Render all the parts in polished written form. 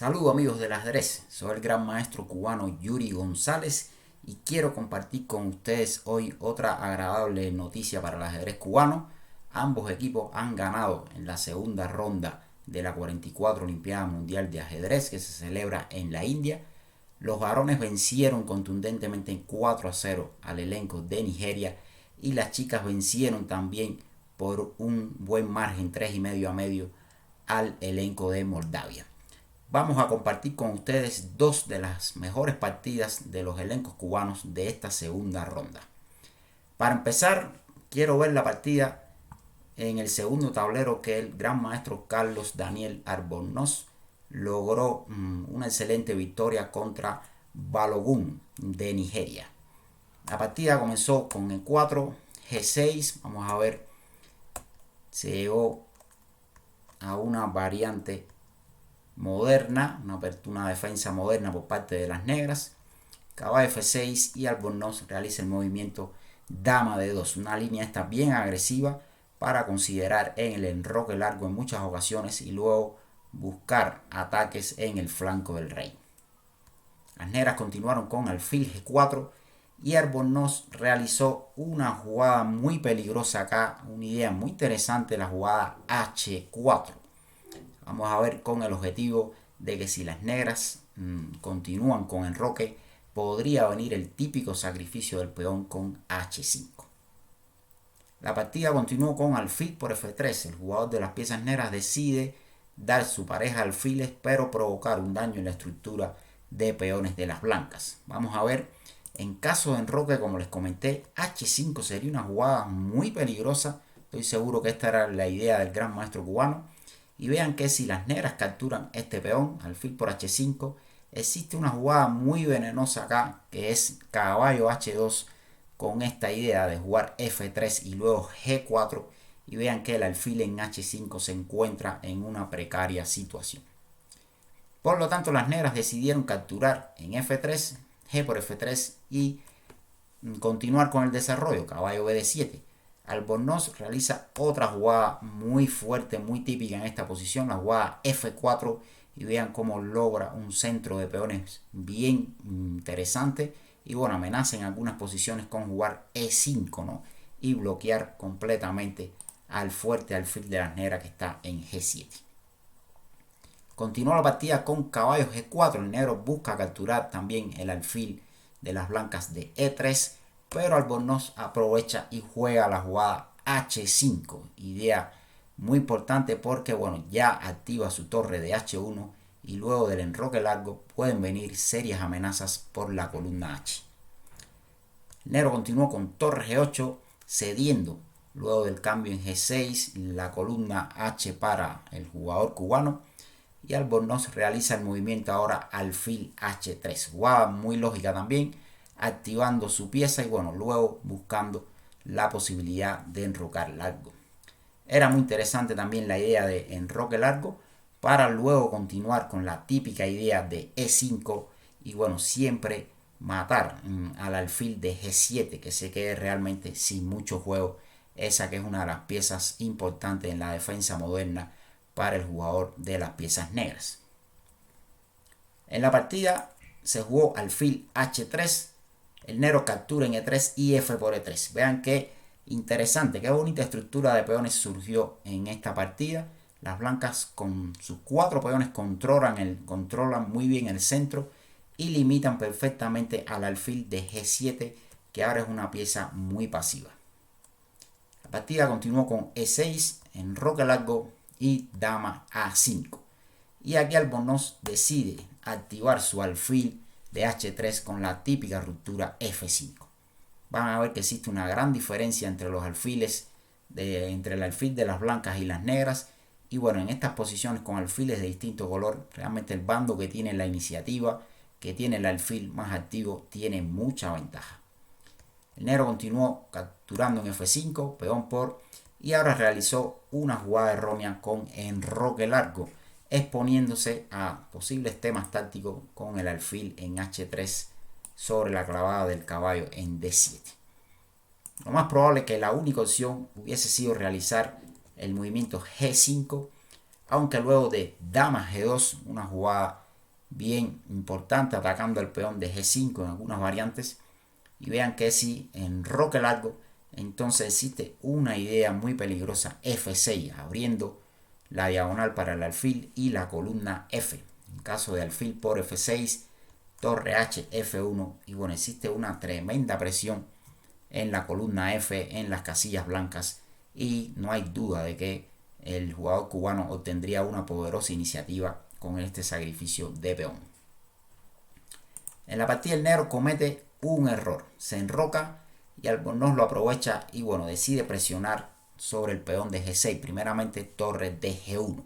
Saludos amigos del ajedrez, soy el gran maestro cubano Yuri González y quiero compartir con ustedes hoy otra agradable noticia para el ajedrez cubano. Ambos equipos han ganado en la segunda ronda de la 44 Olimpiada Mundial de Ajedrez que se celebra en la India. Los varones vencieron contundentemente 4-0 al elenco de Nigeria y las chicas vencieron también por un buen margen 3,5 a medio al elenco de Moldavia. Vamos a compartir con ustedes dos de las mejores partidas de los elencos cubanos de esta segunda ronda. Para empezar, quiero ver la partida en el segundo tablero que el gran maestro Carlos Daniel Albornoz logró una excelente victoria contra Balogun de Nigeria. La partida comenzó con E4, G6, vamos a ver, se llegó a una variante moderna, una defensa moderna por parte de las negras. Caballo F6 y Albornoz realiza el movimiento Dama de 2, una línea esta bien agresiva para considerar en el enroque largo en muchas ocasiones y luego buscar ataques en el flanco del rey. Las negras continuaron con alfil G4 y Albornoz realizó una jugada muy peligrosa acá, una idea muy interesante, la jugada H4. Vamos a ver con el objetivo de que si las negras continúan con enroque, podría venir el típico sacrificio del peón con H5. La partida continuó con alfil por F3. El jugador de las piezas negras decide dar su pareja alfiles, pero provocar un daño en la estructura de peones de las blancas. Vamos a ver, en caso de enroque, como les comenté, H5 sería una jugada muy peligrosa. Estoy seguro que esta era la idea del gran maestro cubano. Y vean que si las negras capturan este peón, alfil por H5, existe una jugada muy venenosa acá, que es caballo H2, con esta idea de jugar F3 y luego G4. Y vean que el alfil en H5 se encuentra en una precaria situación. Por lo tanto, las negras decidieron capturar en F3, G por F3 y continuar con el desarrollo, caballo BD7. Albornoz realiza otra jugada muy fuerte, muy típica en esta posición, la jugada F4, y vean cómo logra un centro de peones bien interesante y bueno, amenaza en algunas posiciones con jugar E5, ¿no? Y bloquear completamente al fuerte alfil de las negras que está en G7. Continúa la partida con caballo G4, el negro busca capturar también el alfil de las blancas de E3, pero Albornoz aprovecha y juega la jugada H5, idea muy importante porque bueno, ya activa su torre de H1 y luego del enroque largo pueden venir serias amenazas por la columna H. El negro continuó con torre G8 cediendo luego del cambio en G6 la columna H para el jugador cubano y Albornoz realiza el movimiento ahora alfil H3, jugada muy lógica también, activando su pieza y bueno, luego buscando la posibilidad de enrocar largo. Era muy interesante también la idea de enroque largo para luego continuar con la típica idea de E5 y bueno, siempre matar al alfil de G7 que se quede realmente sin mucho juego, esa que es una de las piezas importantes en la defensa moderna para el jugador de las piezas negras. En la partida se jugó alfil H3, el negro captura en E3 y F por E3. Vean qué interesante, qué bonita estructura de peones surgió en esta partida. Las blancas con sus 4 peones controlan muy bien el centro y limitan perfectamente al alfil de G7, que ahora es una pieza muy pasiva. La partida continuó con E6, enroque largo y dama A5. Y aquí Albornoz decide activar su alfil de H3 con la típica ruptura F5. Van a ver que existe una gran diferencia entre los alfiles, entre el alfil de las blancas y las negras. Y bueno, en estas posiciones con alfiles de distinto color, realmente el bando que tiene la iniciativa, que tiene el alfil más activo, tiene mucha ventaja. El negro continuó capturando en F5, peón por, y ahora realizó una jugada errónea con enroque largo, exponiéndose a posibles temas tácticos con el alfil en H3 sobre la clavada del caballo en D7. Lo más probable es que la única opción hubiese sido realizar el movimiento G5, aunque luego de dama G2, una jugada bien importante atacando el peón de G5 en algunas variantes. Y vean que si enroque largo, entonces existe una idea muy peligrosa, F6, abriendo la diagonal para el alfil y la columna F. En caso de alfil por F6, torre H, F1, y bueno, existe una tremenda presión en la columna F, en las casillas blancas, y no hay duda de que el jugador cubano obtendría una poderosa iniciativa con este sacrificio de peón. En la partida el negro comete un error, se enroca y Albornoz lo aprovecha y bueno, decide presionar sobre el peón de G6, primeramente torre de G1.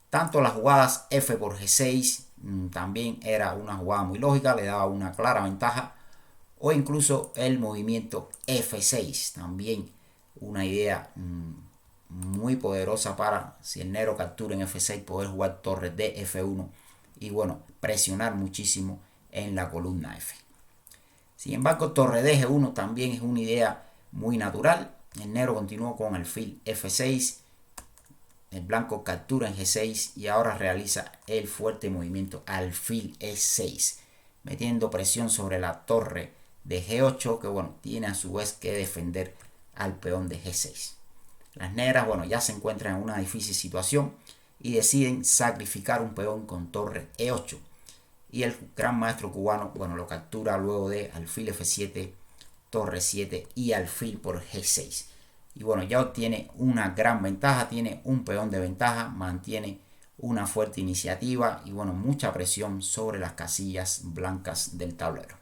Tanto las jugadas F por G6 también era una jugada muy lógica, le daba una clara ventaja, o incluso el movimiento F6, también una idea muy poderosa para, si el negro captura en F6, poder jugar torre de F1 y bueno, presionar muchísimo en la columna F. Sin embargo, torre de G1 también es una idea muy natural. El negro continuó con alfil F6, el blanco captura en G6 y ahora realiza el fuerte movimiento alfil E6, metiendo presión sobre la torre de G8, que bueno, tiene a su vez que defender al peón de G6. Las negras, bueno, ya se encuentran en una difícil situación y deciden sacrificar un peón con torre E8. Y el gran maestro cubano, bueno, lo captura luego de alfil F7, torre 7 y alfil por G6. Y bueno, ya obtiene una gran ventaja, tiene un peón de ventaja, mantiene una fuerte iniciativa y bueno, mucha presión sobre las casillas blancas del tablero.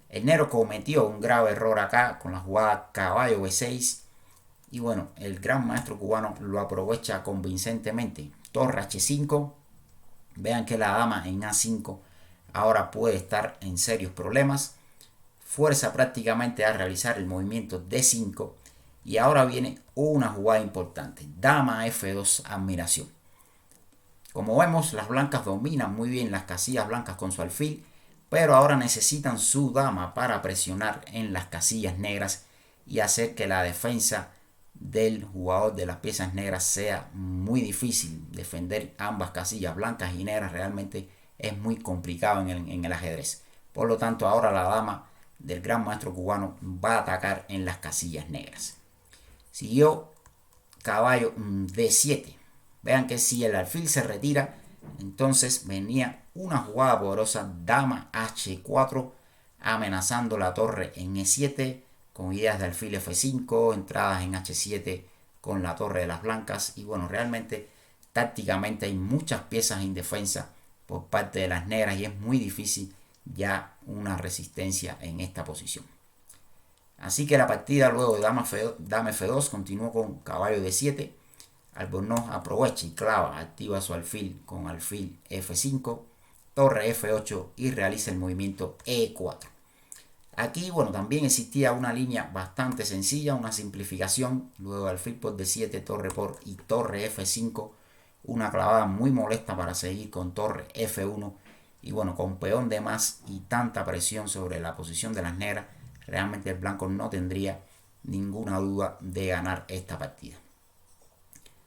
El negro cometió un grave error acá con la jugada caballo B6 y bueno, el gran maestro cubano lo aprovecha convincentemente. Torre H5, vean que la dama en A5 ahora puede estar en serios problemas. Fuerza prácticamente a realizar el movimiento D5 y ahora viene una jugada importante, dama F2, admiración. Como vemos, las blancas dominan muy bien las casillas blancas con su alfil, pero ahora necesitan su dama para presionar en las casillas negras y hacer que la defensa del jugador de las piezas negras sea muy difícil. Defender ambas casillas blancas y negras realmente es muy complicado en el ajedrez. Por lo tanto, ahora la dama del gran maestro cubano va a atacar en las casillas negras. Siguió caballo D7. Vean que si el alfil se retira, entonces venía una jugada poderosa, dama H4, amenazando la torre en E7, con ideas de alfil F5, entradas en H7 con la torre de las blancas. Y bueno, realmente tácticamente hay muchas piezas indefensas por parte de las negras y es muy difícil ya una resistencia en esta posición. Así que la partida luego de dama F2 continuó con caballo D7. Albornoz aprovecha y clava, activa su alfil con alfil F5, torre F8 y realiza el movimiento E4. Aquí, bueno, también existía una línea bastante sencilla, una simplificación, luego alfil por D7, torre por y torre F5, una clavada muy molesta para seguir con torre F1 y bueno, con peón de más y tanta presión sobre la posición de las negras, realmente el blanco no tendría ninguna duda de ganar esta partida.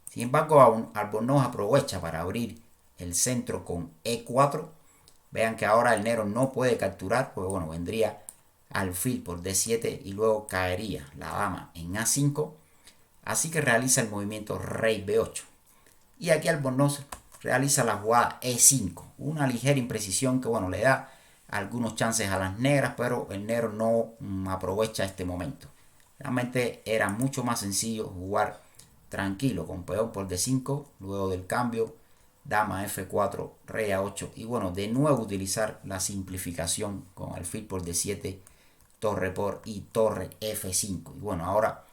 Sin embargo, Albornoz aprovecha para abrir el centro con E4. Vean que ahora el negro no puede capturar, porque bueno, vendría alfil por D7 y luego caería la dama en A5. Así que realiza el movimiento rey B8. Y aquí Albornoz realiza la jugada E5. Una ligera imprecisión que bueno, le da algunos chances a las negras, pero el negro no aprovecha este momento. Realmente era mucho más sencillo jugar tranquilo con peón por D5, luego del cambio dama F4, rey A8 y bueno, de nuevo utilizar la simplificación con alfil por D7, torre por y torre F5. Y bueno, ahora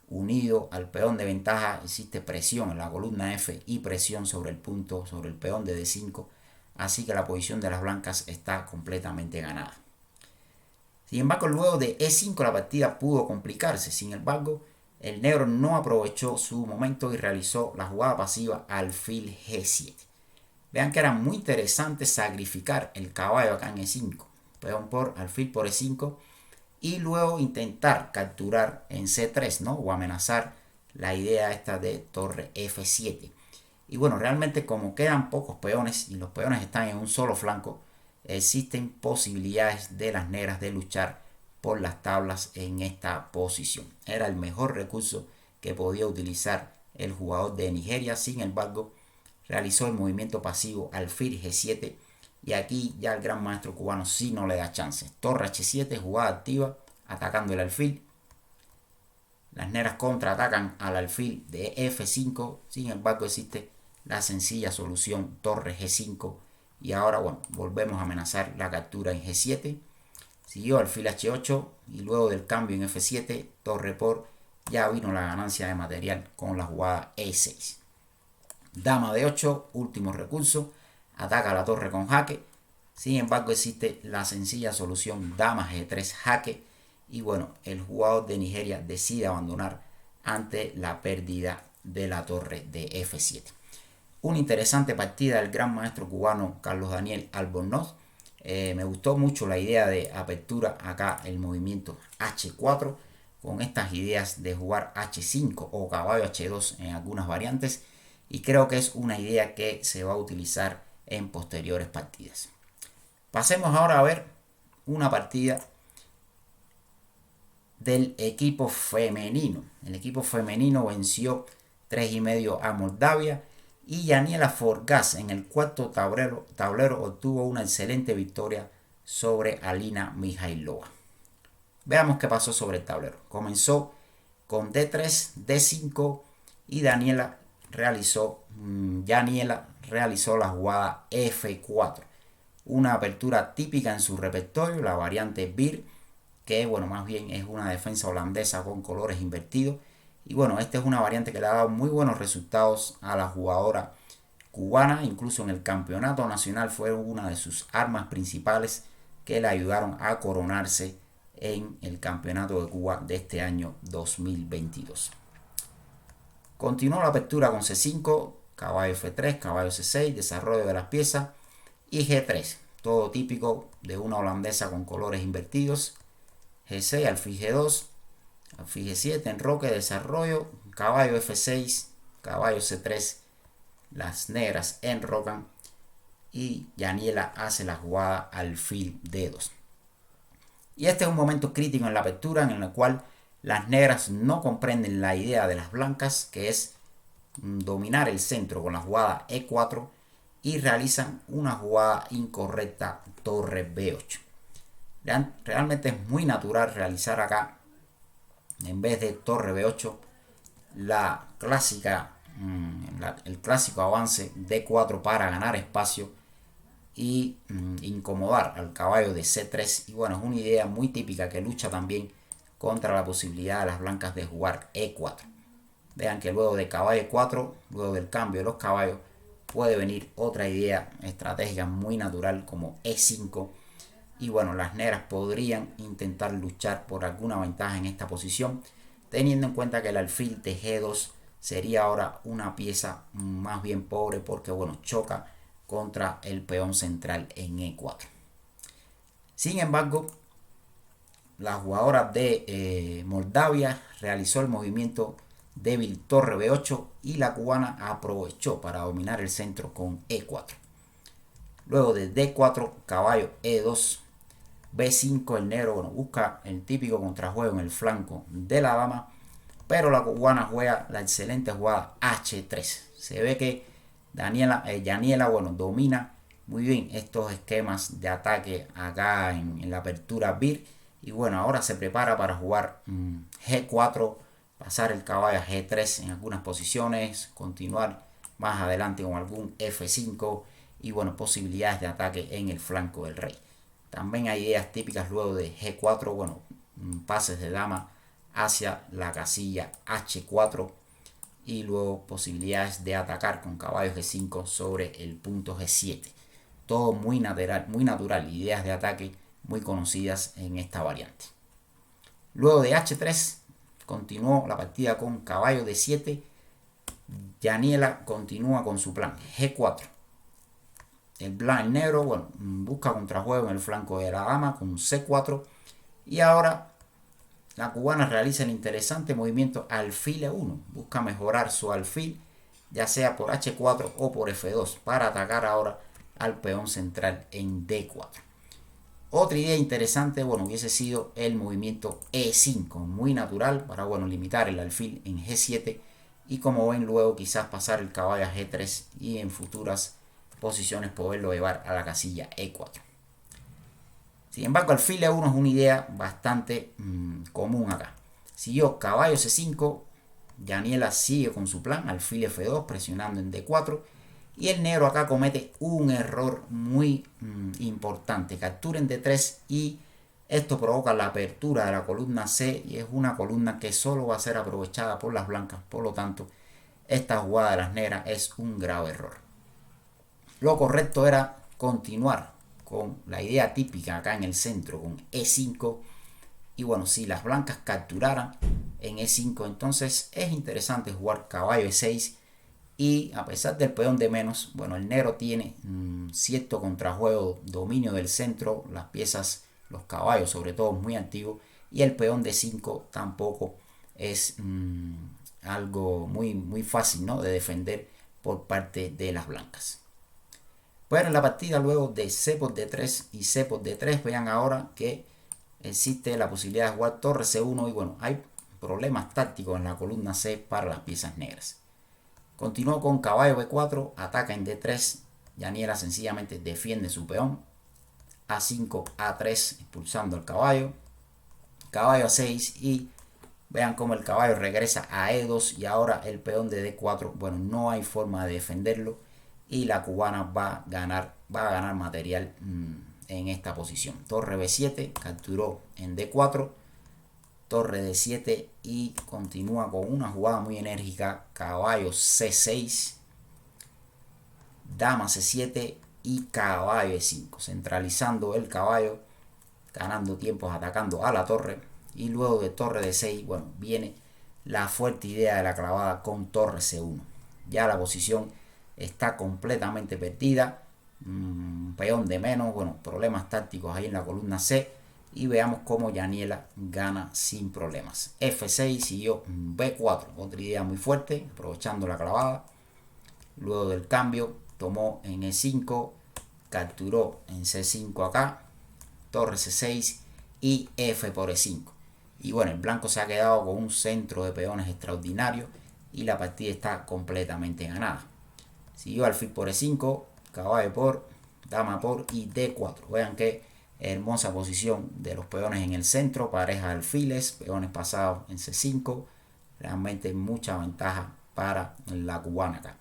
unido al peón de ventaja existe presión en la columna F y presión sobre el punto, sobre el peón de D5, así que la posición de las blancas está completamente ganada. Sin embargo, luego de E5 la partida pudo complicarse. Sin embargo, el negro no aprovechó su momento y realizó la jugada pasiva alfil G7. Vean que era muy interesante sacrificar el caballo acá en E5. Peón por alfil por E5 y luego intentar capturar en C3, ¿no? O amenazar la idea esta de torre F7. Y bueno, realmente como quedan pocos peones y los peones están en un solo flanco, existen posibilidades de las negras de luchar por las tablas en esta posición. Era el mejor recurso que podía utilizar el jugador de Nigeria. Sin embargo, realizó el movimiento pasivo alfil G7 y aquí ya el gran maestro cubano sí no le da chance. Torre H7, jugada activa, atacando el alfil. Las negras contraatacan al alfil de F5. Sin embargo, existe la sencilla solución torre G5. Y ahora, bueno, volvemos a amenazar la captura en G7. Siguió alfil H8 y luego del cambio en F7, torre por, ya vino la ganancia de material con la jugada E6. Dama de 8, último recurso, ataca la torre con jaque. Sin embargo, existe la sencilla solución dama G3 jaque. Y bueno, el jugador de Nigeria decide abandonar ante la pérdida de la torre de F7. Una interesante partida del gran maestro cubano Carlos Daniel Albornoz. Me gustó mucho la idea de apertura acá, el movimiento H4, con estas ideas de jugar H5 o caballo H2 en algunas variantes. Y creo que es una idea que se va a utilizar en posteriores partidas. Pasemos ahora a ver una partida del equipo femenino. El equipo femenino venció 3,5 a Moldavia y Daniela Forgas en el cuarto tablero obtuvo una excelente victoria sobre Alina Mijailova. Veamos qué pasó sobre el tablero. Comenzó con D3, D5 y Daniela realizó la jugada F4. Una apertura típica en su repertorio, la variante Bir, que bueno, más bien es una defensa holandesa con colores invertidos. Y bueno, esta es una variante que le ha dado muy buenos resultados a la jugadora cubana. Incluso en el campeonato nacional fue una de sus armas principales que le ayudaron a coronarse en el campeonato de Cuba de este año 2022. Continuó la apertura con C5, caballo F3, caballo C6, desarrollo de las piezas y G3. Todo típico de una holandesa con colores invertidos. G6, alfil G2, alfil G7, enroque, desarrollo, caballo F6, caballo C3, las negras enrocan y Daniela hace la jugada alfil D2. Y este es un momento crítico en la apertura en el cual las negras no comprenden la idea de las blancas, que es dominar el centro con la jugada E4 y realizan una jugada incorrecta torre B8. Realmente es muy natural realizar acá, en vez de torre B8, el clásico avance D4 para ganar espacio y incomodar al caballo de C3. Y bueno, es una idea muy típica que lucha también contra la posibilidad de las blancas de jugar E4. Vean que luego de caballo E4, luego del cambio de los caballos, puede venir otra idea estratégica muy natural como E5. Y bueno, las negras podrían intentar luchar por alguna ventaja en esta posición, teniendo en cuenta que el alfil de G2 sería ahora una pieza más bien pobre porque bueno, choca contra el peón central en E4. Sin embargo, la jugadora de Moldavia realizó el movimiento débil torre B8 y la cubana aprovechó para dominar el centro con E4. Luego de D4, caballo E2, B5, el negro bueno, busca el típico contrajuego en el flanco de la dama, pero la cubana juega la excelente jugada H3. Se ve que Daniela bueno, domina muy bien estos esquemas de ataque acá en la apertura BIR. Y bueno, ahora se prepara para jugar G4, pasar el caballo a G3 en algunas posiciones, continuar más adelante con algún F5 y bueno, posibilidades de ataque en el flanco del rey. También hay ideas típicas luego de G4, bueno, pases de dama hacia la casilla H4 y luego posibilidades de atacar con caballo G5 sobre el punto G7. Todo muy natural, ideas de ataque muy conocidas en esta variante. Luego de H3 continuó la partida con caballo D7. Daniela continúa con su plan G4. El negro bueno, busca contrajuego en el flanco de la dama con C4 y ahora la cubana realiza el interesante movimiento alfil E1. Busca mejorar su alfil ya sea por H4 o por F2, para atacar ahora al peón central en D4. Otra idea interesante, bueno, hubiese sido el movimiento E5, muy natural para, bueno, limitar el alfil en G7 y, como ven, luego quizás pasar el caballo a G3 y en futuras posiciones poderlo llevar a la casilla E4. Sin embargo, alfil E1 es una idea bastante común acá. Siguió caballo C5, Yaniela sigue con su plan, alfil F2 presionando en D4. Y el negro acá comete un error muy importante. Captura en D3 y esto provoca la apertura de la columna C y es una columna que solo va a ser aprovechada por las blancas. Por lo tanto, esta jugada de las negras es un grave error. Lo correcto era continuar con la idea típica acá en el centro con E5. Y bueno, si las blancas capturaran en E5, entonces es interesante jugar caballo E6. Y a pesar del peón de menos, bueno, el negro tiene cierto contrajuego, dominio del centro, las piezas, los caballos sobre todo muy activos, y el peón de 5 tampoco es algo muy fácil, ¿no?, de defender por parte de las blancas. Bueno, en la partida luego de C por D3 y C por D3, vean ahora que existe la posibilidad de jugar torre C1 y bueno, hay problemas tácticos en la columna C para las piezas negras. Continuó con caballo B4, ataca en D3, Yaniela sencillamente defiende su peón, A5, A3, expulsando al caballo, caballo A6 y vean cómo el caballo regresa a E2 y ahora el peón de D4, bueno, no hay forma de defenderlo y la cubana va a ganar material en esta posición. Torre B7, capturó en D4, torre D7 y continúa con una jugada muy enérgica, caballo C6, dama C7 y caballo E5, centralizando el caballo, ganando tiempos, atacando a la torre. Y luego de torre D6, bueno, viene la fuerte idea de la clavada con torre C1. Ya la posición está completamente perdida, peón de menos, bueno, problemas tácticos ahí en la columna C. Y veamos cómo Yaniela gana sin problemas. F6 siguió B4, otra idea muy fuerte, aprovechando la clavada. Luego del cambio, tomó en E5, capturó en C5 acá, torre C6 y F por E5. Y bueno, el blanco se ha quedado con un centro de peones extraordinario y la partida está completamente ganada. Siguió alfil por E5, caballo por, dama por y D4. Vean que hermosa posición de los peones en el centro, pareja de alfiles, peones pasados en C5, realmente mucha ventaja para la cubana acá.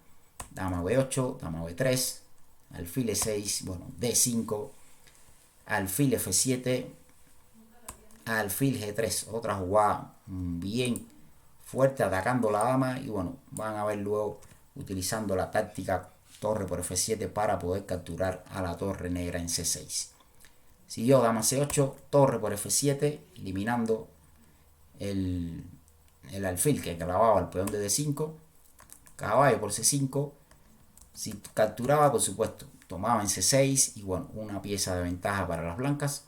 Dama B8, dama B3, alfil E6, bueno, D5, alfil F7, alfil G3, otra jugada bien fuerte atacando la dama y bueno, van a ver luego utilizando la táctica torre por F7 para poder capturar a la torre negra en C6. Siguió dama C8, torre por F7, eliminando el alfil que clavaba el peón de D5, caballo por C5, si capturaba, por supuesto, tomaba en C6 y bueno, una pieza de ventaja para las blancas.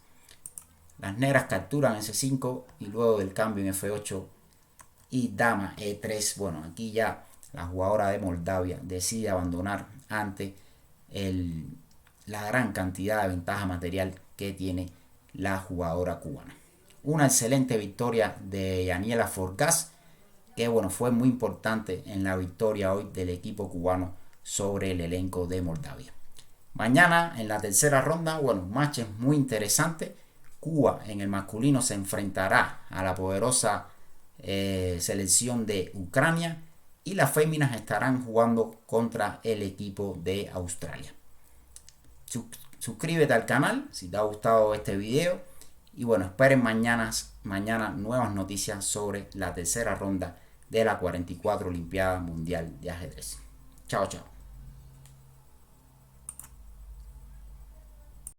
Las negras capturan en C5 y luego del cambio en F8 y dama E3, bueno, aquí ya la jugadora de Moldavia decide abandonar ante la gran cantidad de ventaja material que tiene la jugadora cubana. Una excelente victoria de Yaniela Forgás, que bueno, fue muy importante en la victoria hoy del equipo cubano sobre el elenco de Moldavia. Mañana en la tercera ronda, bueno, matches muy interesante. Cuba en el masculino se enfrentará a la poderosa selección de Ucrania y las féminas estarán jugando contra el equipo de Australia. Suscríbete al canal si te ha gustado este video y bueno, esperen mañana nuevas noticias sobre la tercera ronda de la 44 Olimpiada Mundial de Ajedrez. Chao, chao.